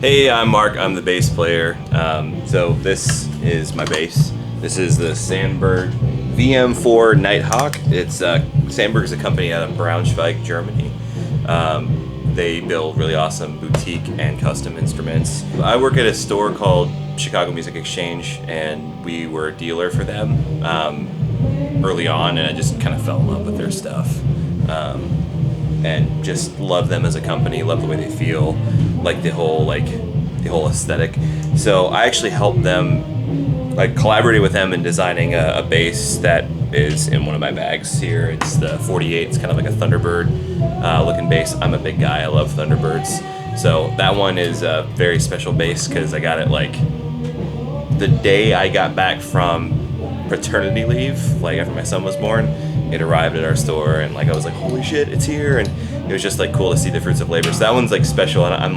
Hey, I'm Mark. I'm the bass player. So this is my bass. This is the Sandburg VM4 Nighthawk. It's Sandburg is a company out of Braunschweig, Germany. They build really awesome boutique and custom instruments. I work at a store called Chicago Music Exchange, and we were a dealer for them early on, and I just kind of fell in love with their stuff. And just love them as a company, love the way they feel, like the whole aesthetic. So I actually helped them, collaborated with them in designing a bass that is in one of my bags here. It's the 48. It's kind of like a Thunderbird looking bass. I'm a big guy. I love Thunderbirds. So that one is a very special bass because I got it the day I got back from paternity leave, after my son was born. It arrived at our store, and I was like, holy shit, it's here. And it was just cool to see the fruits of labor. So that one's special, and I'm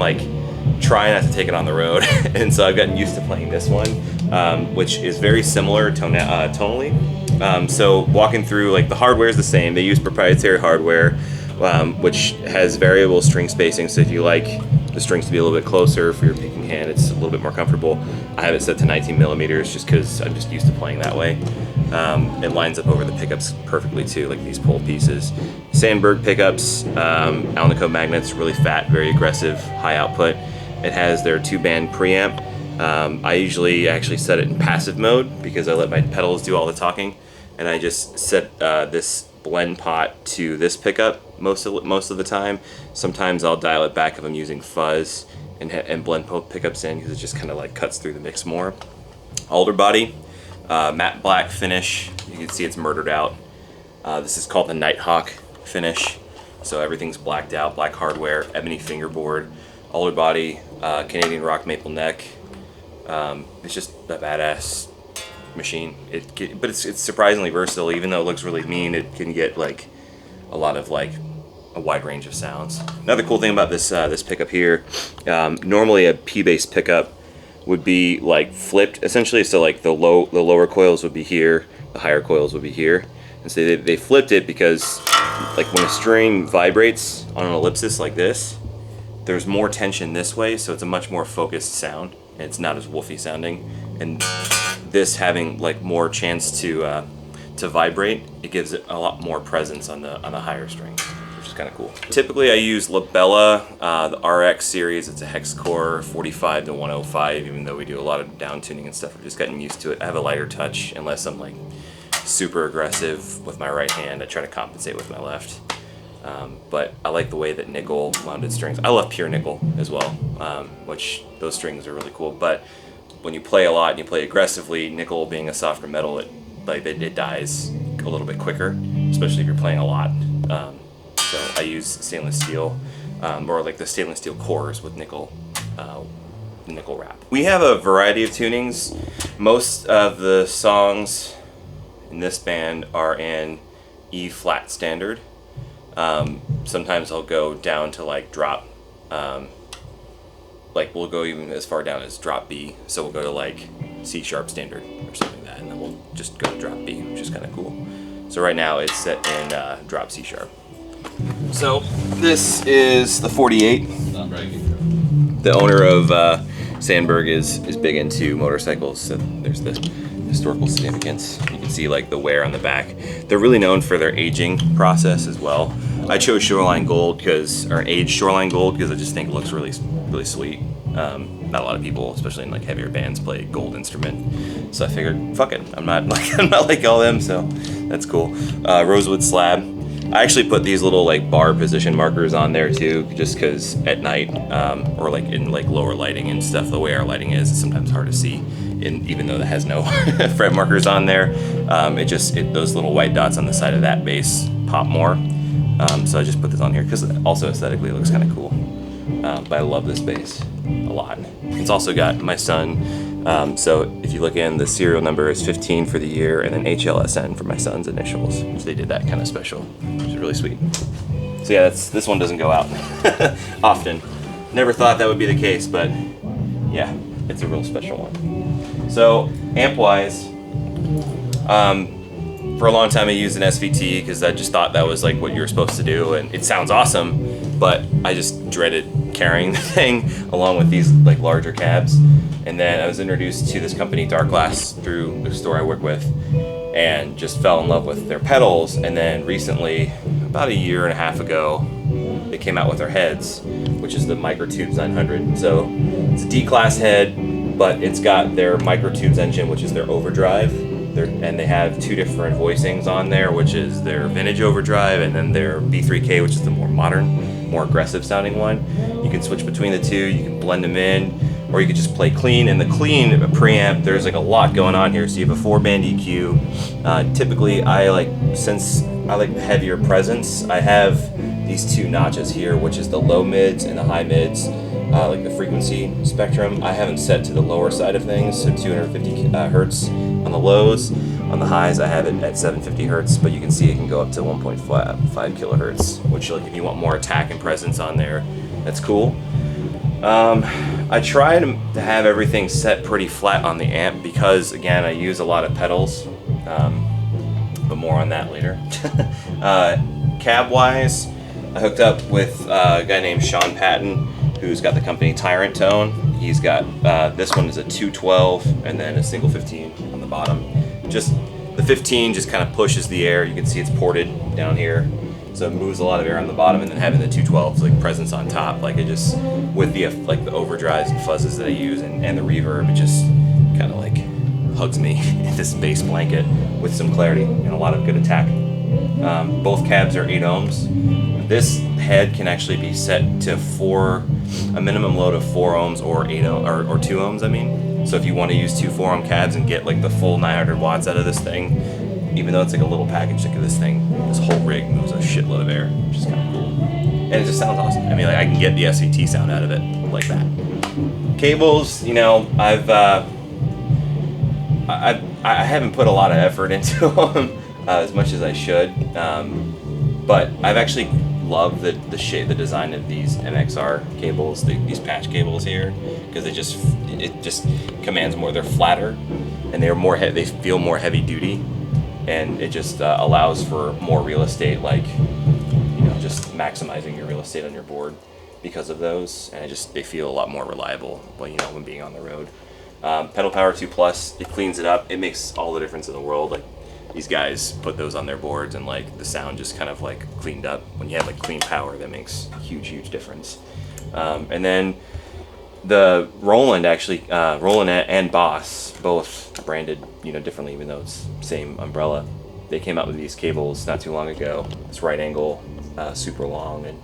trying not to take it on the road. And so I've gotten used to playing this one, which is very similar tonally. So walking through, the hardware is the same. They use proprietary hardware, which has variable string spacing. So if you like the strings to be a little bit closer for your picking hand, it's a little bit more comfortable. I have it set to 19 millimeters just because I'm just used to playing that way. It lines up over the pickups perfectly too, like these pole pieces. Sandburg pickups, Alnico magnets, really fat, very aggressive, high output. It has their 2-band preamp. I usually actually set it in passive mode because I let my pedals do all the talking, and I just set this blend pot to this pickup most of the time. Sometimes I'll dial it back if I'm using fuzz and blend pickups in because it just kind of cuts through the mix more. Alder body. Matte black finish. You can see it's murdered out. This is called the Nighthawk finish. So everything's blacked out, black hardware, ebony fingerboard, alder body, Canadian rock maple neck. It's just a badass machine. But it's surprisingly versatile. Even though it looks really mean, it can get a lot of a wide range of sounds. Another cool thing about this pickup here, normally a P-bass pickup would be flipped essentially, so the lower coils would be here, the higher coils would be here, and so they flipped it because when a string vibrates on an ellipsis like this, there's more tension this way, so it's a much more focused sound and it's not as woofy sounding. And this having more chance to vibrate, it gives it a lot more presence on the higher strings, which is kind of cool. Typically I use Labella, the RX series. It's a hex core 45 to 105, even though we do a lot of down tuning and stuff. I've just gotten used to it. I have a lighter touch unless I'm super aggressive with my right hand. I try to compensate with my left. But I like the way that nickel wounded strings. I love pure nickel as well, which those strings are really cool. But when you play a lot and you play aggressively, nickel being a softer metal, it dies a little bit quicker, especially if you're playing a lot. So I use stainless steel, or the stainless steel cores with nickel wrap. We have a variety of tunings. Most of the songs in this band are in E flat standard. Sometimes I'll go down to drop, we'll go even as far down as drop B. So we'll go to C sharp standard or something like that, and then we'll just go to drop B, which is kind of cool. So right now it's set in drop C sharp. So this is the 48. The owner of Sandburg is big into motorcycles, so there's the historical significance. You can see the wear on the back. They're really known for their aging process as well. I chose Shoreline Gold or aged Shoreline Gold because I just think it looks really, really sweet. Not a lot of people, especially in heavier bands, play gold instrument. So I figured, fuck it, I'm not like all them, so that's cool. Rosewood slab. I actually put these little bar position markers on there too, just because at night or in lower lighting and stuff, the way our lighting is, it's sometimes hard to see. And even though that has no fret markers on there, those little white dots on the side of that bass pop more. So I just put this on here because also aesthetically it looks kind of cool. But I love this bass a lot. It's also got my son. So if you look in, the serial number is 15 for the year, and then HLSN for my son's initials. So they did that kind of special, which is really sweet. So yeah, this one doesn't go out often. Never thought that would be the case, but yeah, it's a real special one. So amp-wise, for a long time I used an SVT because I just thought that was what you were supposed to do, and it sounds awesome, but I just dreaded carrying the thing along with these like larger cabs. And then I was introduced to this company, Dark Glass, through the store I work with, and just fell in love with their pedals. And then recently, about a year and a half ago, they came out with their heads, which is the Microtubes 900. So it's a D-class head, but it's got their Microtubes engine, which is their overdrive. And they have two different voicings on there, which is their vintage overdrive and then their B3K, which is the more modern, more aggressive sounding one. You can switch between the two, you can blend them in, or you could just play clean. And the clean preamp, there's like a lot going on here. So you have a 4-band EQ. Typically, since I like heavier presence, I have these two notches here, which is the low mids and the high mids, like the frequency spectrum. I have them set to the lower side of things, so 250 hertz on the lows. On the highs, I have it at 750 hertz, but you can see it can go up to 1.5 kilohertz, which, like, if you want more attack and presence on there, that's cool. I try to have everything set pretty flat on the amp because, again, I use a lot of pedals, but more on that later. Cab-wise, I hooked up with a guy named Sean Patton, who's got the company Tyrant Tone. He's got, this one is a 212 and then a single 15 on the bottom. Just the 15 just kind of pushes the air. You can see it's ported down here, so it moves a lot of air on the bottom, and then having the 212's like presence on top, like it just, with the like the overdrives and fuzzes that I use and the reverb, it just kind of like hugs me in this bass blanket with some clarity and a lot of good attack. Both cabs are 8 ohms. This head can actually be set to a minimum load of 4 ohms or 8 ohms, or 2 ohms, I mean. So if you want to use two 4-ohm cabs and get like the full 900 watts out of this thing, even though it's like a little package, look at this thing, this whole rig moves a shitload of air, which is kind of cool. And it just sounds awesome. I mean, like, I can get the SVT sound out of it like that. Cables, you know, I haven't put a lot of effort into them as much as I should, but I've actually loved the shape, the design of these MXR cables, these patch cables here, because it just commands more. They're flatter, and they feel more heavy duty, and it just allows for more real estate, like, you know, just maximizing your real estate on your board because of those, and they feel a lot more reliable, when being on the road. Pedal Power 2 Plus, it cleans it up. It makes all the difference in the world. Like, these guys put those on their boards, and like the sound just kind of like cleaned up. When you have like clean power, that makes a huge difference. And then the Roland, actually, Roland and Boss, both branded differently, even though it's same umbrella. They came out with these cables not too long ago. It's right angle, super long, and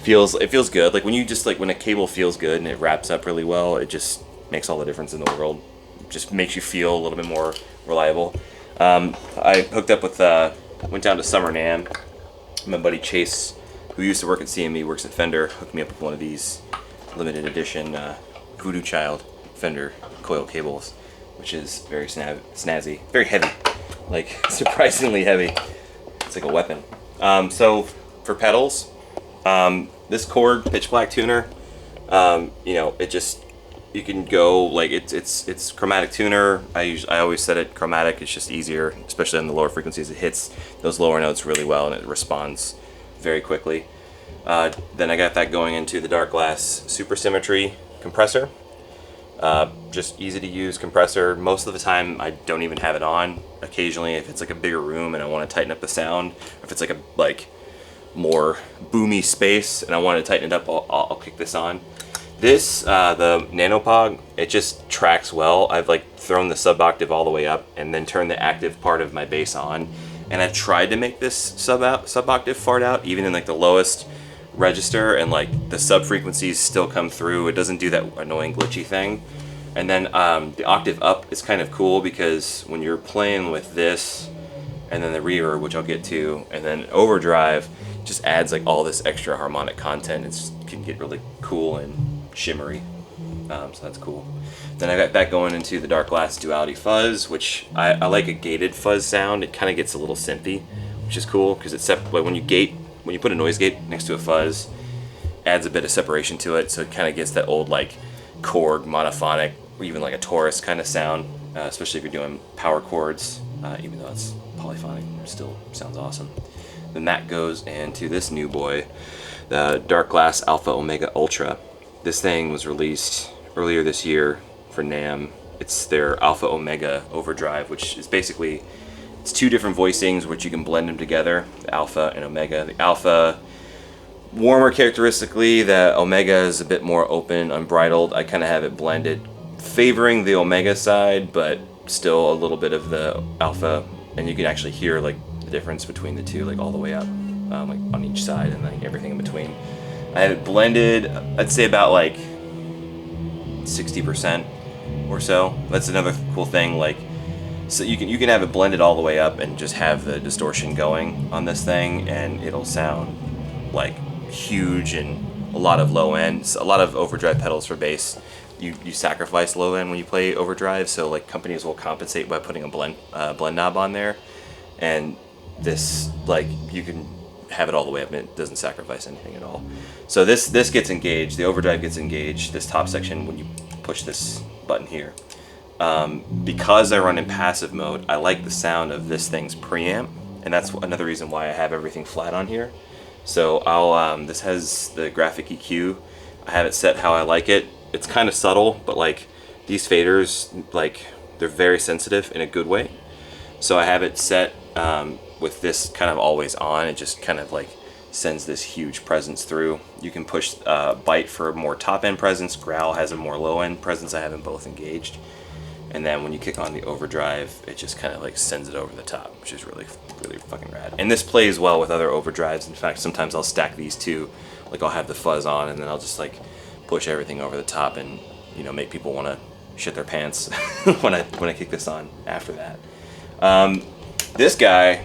it feels good. Like when a cable feels good and it wraps up really well, it just makes all the difference in the world. It just makes you feel a little bit more reliable. I hooked up with, went down to Summer NAMM. My buddy Chase, who used to work at CME, works at Fender, hooked me up with one of these limited edition Voodoo Child Fender coil cables, which is very snazzy, very heavy, like surprisingly heavy. It's like a weapon. So for pedals, this Korg Pitch Black tuner, it just, you can go like it's chromatic tuner. I always set it chromatic. It's just easier, especially on the lower frequencies. It hits those lower notes really well, and it responds very quickly. Then I got that going into the Dark Glass Super Symmetry compressor. Just easy to use compressor. Most of the time I don't even have it on. Occasionally, if it's like a bigger room and I want to tighten up the sound, if it's like a more boomy space and I want to tighten it up, I'll kick this on. This, the Nanopog, it just tracks well. I've like thrown the sub-octave all the way up and then turned the active part of my bass on. And I've tried to make this sub-octave fart out, even in like the lowest register, and like the sub-frequencies still come through. It doesn't do that annoying glitchy thing. And then the octave up is kind of cool because when you're playing with this and then the reverb, which I'll get to, and then overdrive, just adds like all this extra harmonic content. It can get really cool and shimmery, so that's cool. Then I got that going into the Dark Glass Duality Fuzz, which I like a gated fuzz sound. It kind of gets a little synthy, which is cool because it's like when you put a noise gate next to a fuzz, adds a bit of separation to it, so it kind of gets that old like Korg monophonic, or even like a Taurus kind of sound, especially if you're doing power chords. Even though it's polyphonic, it still sounds awesome. Then that goes into this new boy, the Dark Glass Alpha Omega Ultra. This thing was released earlier this year for NAMM. It's their Alpha Omega overdrive, which is basically, it's two different voicings which you can blend them together, the Alpha and Omega. The Alpha, warmer characteristically, the Omega is a bit more open, unbridled. I kind of have it blended, favoring the Omega side, but still a little bit of the Alpha, and you can actually hear like the difference between the two, like all the way up, like on each side, and like everything in between. I have it blended, I'd say about like 60% or so. That's another cool thing, like, so you can have it blended all the way up and just have the distortion going on this thing, and it'll sound like huge and a lot of low end, a lot of overdrive pedals for bass. You sacrifice low end when you play overdrive, so like companies will compensate by putting a blend knob on there, and this, like, you can have it all the way up and it doesn't sacrifice anything at all. So this gets engaged, the overdrive gets engaged, this top section, when you push this button here. Because I run in passive mode, I like the sound of this thing's preamp, and that's another reason why I have everything flat on here. So I'll this has the graphic EQ. I have it set how I like it. It's kind of subtle, but like these faders, like, they're very sensitive in a good way. So I have it set with this kind of always on. It just kind of like sends this huge presence through. You can push Bite for more top end presence. Growl has a more low end presence. I have them both engaged. And then when you kick on the overdrive, it just kind of like sends it over the top, which is really, really fucking rad. And this plays well with other overdrives. In fact, sometimes I'll stack these two. Like, I'll have the fuzz on, and then I'll just like push everything over the top, and, you know, make people want to shit their pants when I kick this on after that. This guy,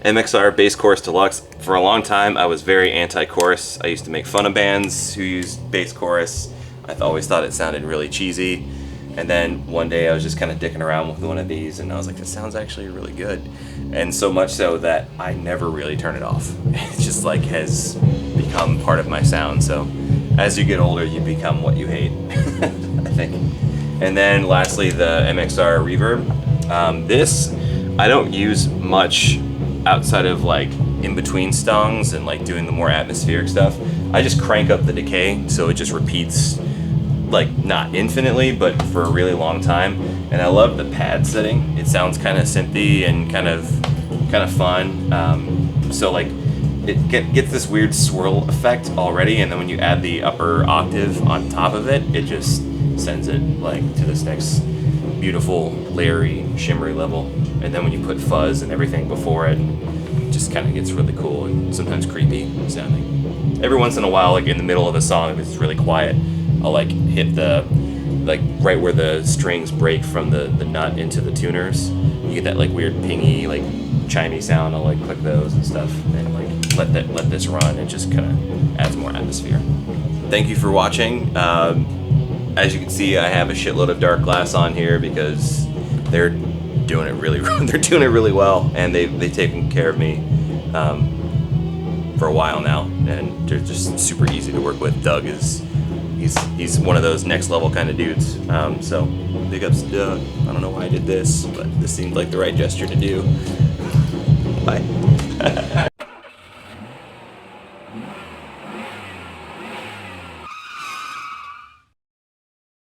MXR Bass Chorus Deluxe. For a long time, I was very anti-chorus. I used to make fun of bands who used bass chorus. I always thought it sounded really cheesy. And then one day I was just kind of dicking around with one of these, and I was like, this sounds actually really good. And so much so that I never really turn it off. It just like has become part of my sound. So as you get older, you become what you hate, I think. And then lastly, the MXR Reverb. This I don't use much outside of like in between songs and like doing the more atmospheric stuff. I just crank up the decay so it just repeats, like, not infinitely, but for a really long time. And I love the pad setting. It sounds kind of synthy and kind of fun. So like it gets this weird swirl effect already, and then when you add the upper octave on top of it, it just sends it like to this next beautiful, layery, shimmery level. And then when you put fuzz and everything before it, it just kind of gets really cool and sometimes creepy sounding. Every once in a while, like in the middle of a song, if it's really quiet, I'll like hit the, like right where the strings break from the nut into the tuners. You get that like weird pingy, like chimey sound. I'll like click those and stuff, and like let this run. It just kind of adds more atmosphere. Thank you for watching. As you can see, I have a shitload of dark glass on here because they're doing it really well, and they've taken care of me for a while now, and they're just super easy to work with. Doug is he's one of those next level kind of dudes. So big ups to Doug. I don't know why I did this, but this seemed like the right gesture to do. Bye.